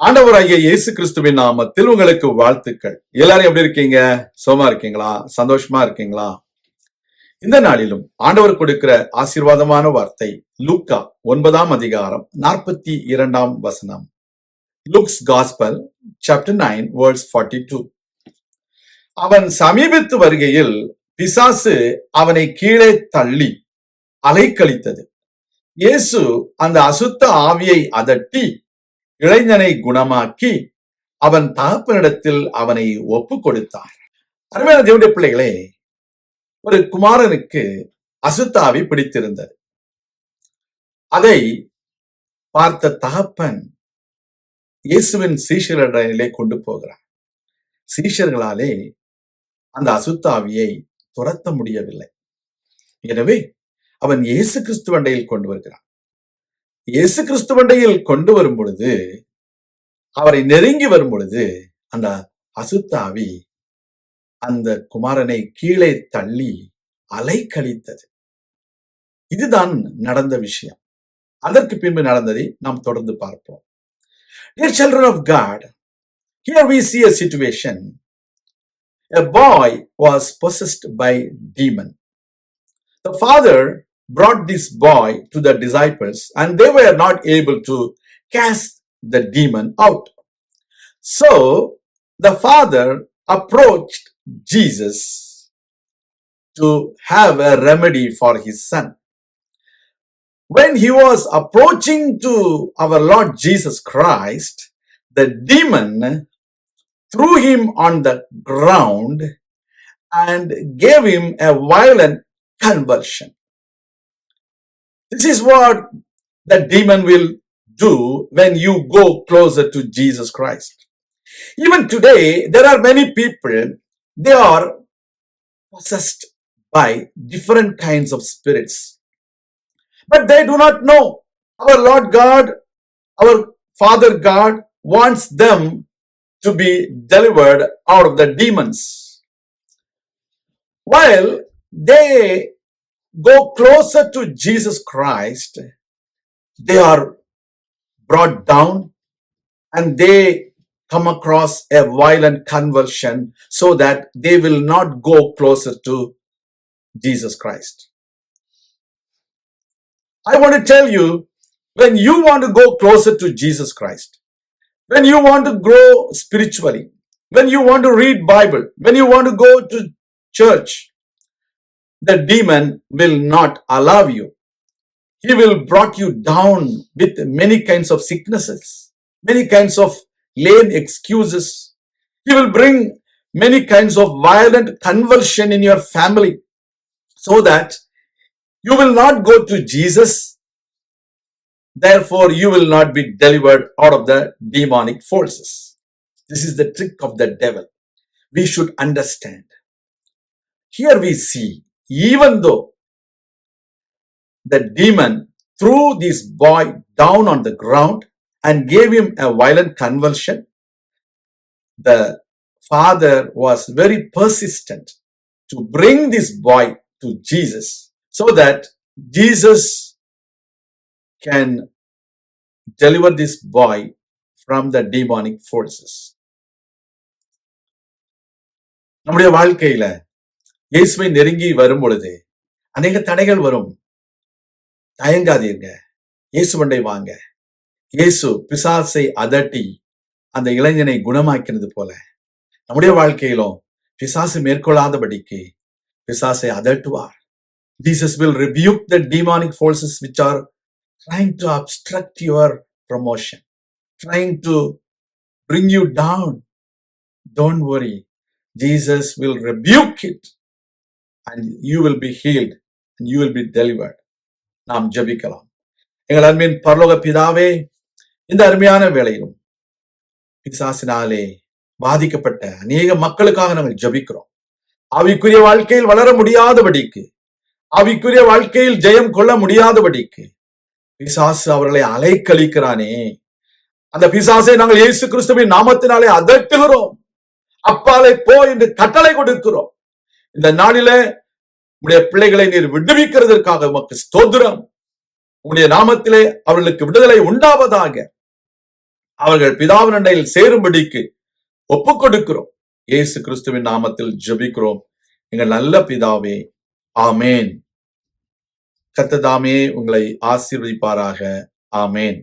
ஆண்டவராகிய இயேசு கிறிஸ்துவின் நாமத்தில் உங்களுக்கு வாழ்த்துக்கள். எல்லாரும் எப்படி இருக்கீங்க? சுகமா இருக்கீங்களா? சந்தோஷமா இருக்கீங்களா? இந்த நாளிலும் ஆண்டவர் கொடுக்கிற ஆசீர்வாதமான வார்த்தை லூக்கா 9ஆம் அதிகாரம் 42ஆம் வசனம். Luke's Gospel, chapter 9, verse 42. அவன் சமீபித்து வருகையில் பிசாசு அவனை கீழே தள்ளி அலைக்கழித்தது. இயேசு அந்த அசுத்த ஆவியை அதட்டி இளைஞனை குணமாக்கி அவன் தகப்பனிடத்தில் அவனை ஒப்பு கொடுத்தார். அருமையான தேவனுடைய பிள்ளைகளே, ஒரு குமாரனுக்கு அசுத்தாவி பிடித்திருந்தது. அதை பார்த்த தகப்பன் இயேசுவின் சீஷர்களிடையிலே கொண்டு போகிறார். சீஷர்களாலே அந்த அசுத்தாவியை துரத்த முடியவில்லை. எனவே அவன் இயேசு கிறிஸ்துவண்டையில் கொண்டு வருகிறான். இயேசு கிறிஸ்துவண்டையில் கொண்டு வரும் பொழுது, அவரை நெருங்கி வரும் பொழுது, அந்த அசுத்தாவி அந்த குமாரனை கீழே தள்ளி அலைக்கழித்தது. இதுதான் நடந்த விஷயம். அதற்கு பின்பு நடந்ததை நாம் தொடர்ந்து பார்ப்போம். Dear children of God, here we see a situation. A boy was possessed by demon. The father brought this boy to the disciples and they were not able to cast the demon out. So the father approached Jesus to have a remedy for his son. When he was approaching to our Lord Jesus Christ, the demon threw him on the ground and gave him a violent convulsion. This is what the demon will do when you go closer to Jesus Christ. Even today, there are many people, they are possessed by different kinds of spirits. But they do not know. Our Lord God, our Father God wants them to be delivered out of the demons. While they go closer to Jesus Christ, they are brought down and they come across a violent convulsion so that they will not go closer to Jesus Christ. I want to tell you, when you want to go closer to Jesus Christ, when you want to grow spiritually, when you want to read Bible, when you want to go to church, the demon will not allow you. He will brought you down with many kinds of sicknesses, many kinds of lame excuses. He will bring many kinds of violent convulsion in your family so that you will not go to Jesus. Therefore, you will not be delivered out of the demonic forces. This is the trick of the devil. We should understand. Here we see, even though the demon threw this boy down on the ground and gave him a violent convulsion, the father was very persistent to bring this boy to Jesus so that Jesus can deliver this boy from the demonic forces. நம்முடைய வாழ்க்கையில இயேசுவை நெருங்கி வரும் பொழுது அநேக தடைகள் வரும். தயங்காதீங்க, இயேசுவண்டை வாங்க. இயேசு பிசாசை அதட்டி அந்த இளைஞனை குணமாக்கினது போல நம்முடைய வாழ்க்கையிலும் பிசாசு மேற்கொள்ளாதபடிக்கு பிசாசை அதட்டுவார். Jesus will rebuke the demonic forces which are trying to obstruct your promotion, trying to bring you down. Don't worry. Jesus will rebuke it and you will be healed and you will be delivered. நாம் ஜெபிக்கலாம். எங்கள் அன்பின் பரலோக பிதாவே, இந்த அருமையான வேளையிலும் பிசாசினாலே பாதிக்கப்பட்ட அநேக மக்களுக்காக நாங்கள் ஜெபிக்கிறோம். ஆவிக்குரிய வாழ்க்கையில் வளர முடியாதபடிக்கு, ஆவிக்குரிய வாழ்க்கையில் ஜெயம் கொள்ள முடியாதபடிக்கு பிசாசு அவர்களை அலைக்கழிக்கிறானே, அந்த பிசாசை நாங்கள் இயேசு கிறிஸ்துவின் நாமத்தினாலே அதட்டுகிறோம். அப்பாலே போ என்று கட்டளை கொடுக்கிறோம். இந்த நாளிலே உம்முடைய பிள்ளைகளை நீர் விடுவிக்கிறதற்காக உமக்கு ஸ்தோத்திரம். உம்முடைய நாமத்திலே அவர்களுக்கு விடுதலை உண்டாவதாக. அவர்கள் பிதாவின் அண்டையில் சேரும்படிக்கு ஒப்புக் கொடுக்கிறோம். இயேசு கிறிஸ்துவின் நாமத்தில் ஜெபிக்கிறோம் எங்கள் நல்ல பிதாவே, ஆமேன். கர்த்தர் தாமே உங்களை ஆசீர்வதிப்பாராக. ஆமேன்.